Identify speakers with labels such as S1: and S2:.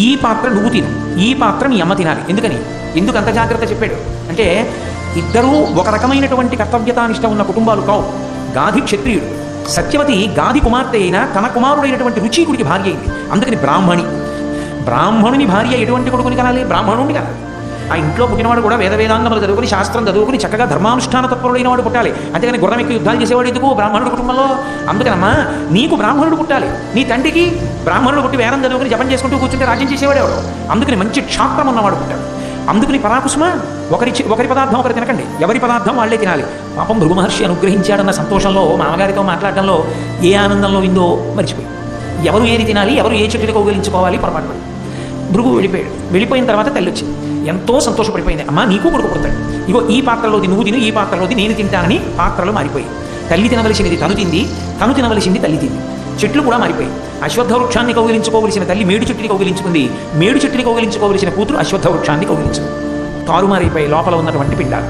S1: ఈ పాత్ర నువ్వు తిను, ఈ పాత్ర మీ అమ్మ తినాలి. ఎందుకు అంత జాగ్రత్త చెప్పాడు అంటే, ఇద్దరూ ఒక రకమైనటువంటి కర్తవ్యతానిష్ట ఉన్న కుటుంబాలు కావు. గాధి క్షత్రియుడు, సత్యవతి గాధి కుమార్తె అయినా తన కుమారుడైనటువంటి రుచీకుడికి భార్య అయింది. అందుకని బ్రాహ్మణుని భార్య ఎటువంటి కొడుకుని కనాలి? బ్రాహ్మణుని కనాలి. ఆ ఇంట్లో పుట్టినవాడు కూడా వేదాంగములు చదువుకుని శాస్త్రం చదువుకుని చక్కగా ధర్మానుష్ఠాన తత్పరుడైన వాడు పుట్టాలి. అంతేగాని గుర్రం ఎక్కి యుద్ధాలు చేసేవాడు ఎందుకు బ్రాహ్మణుడు కుటుంబంలో? అందుకనమ్మా నీకు బ్రాహ్మణుడు పుట్టాలి, నీ తండ్రికి బ్రాహ్మణుడు పుట్టి వేదం చదువుకుని జపం చేసుకుంటూ కూర్చుంటే రాజ్యం చేసేవాడు ఎవడు? అందుకని మంచి క్షాత్రం ఉన్నవాడు పుట్టాడు. అందుకని పరాకుసుమ ఒకరి పదార్థం ఒకరు తినకండి, ఎవరి పదార్థం వాళ్ళే తినాలి. పాపం భృగు మహర్షి అనుగ్రహించాడన్న సంతోషంలో మామగారితో మాట్లాడడంలో ఏ ఆనందంలో ఇందో మర్చిపోయి, ఎవరు ఏది తినాలి, ఎవరు ఏ చెట్టుని కౌగిలించుకోవాలి పొరపాటు పడి భృగు వెళ్ళిపోయిన తర్వాత తల్లి వచ్చింది. ఎంతో సంతోషపడిపోయింది. అమ్మ నీకు కొడుకు పుడతాడు, ఇగో ఈ పాత్రలోది నువ్వు తిను, ఈ పాత్రలోది నేను తింటానని పాత్రలు మారిపోయి, తల్లి తినవలసినది తను తింది, తను తినవలసింది తల్లి తింది. చెట్లు కూడా మారిపోయి, అశ్వత్థ వృక్షాన్ని కౌగిలించుకోవలసిన తల్లి మేడు చెట్టుని కౌగిలించుకుంది, మేడు చెట్టుని కౌగిలించుకోవలసిన కూతురు అశ్వత్థ వృక్షాన్ని కౌగిలించుకుంది. తారుమారైపోయి లోపల ఉన్నటువంటి పిండాలు.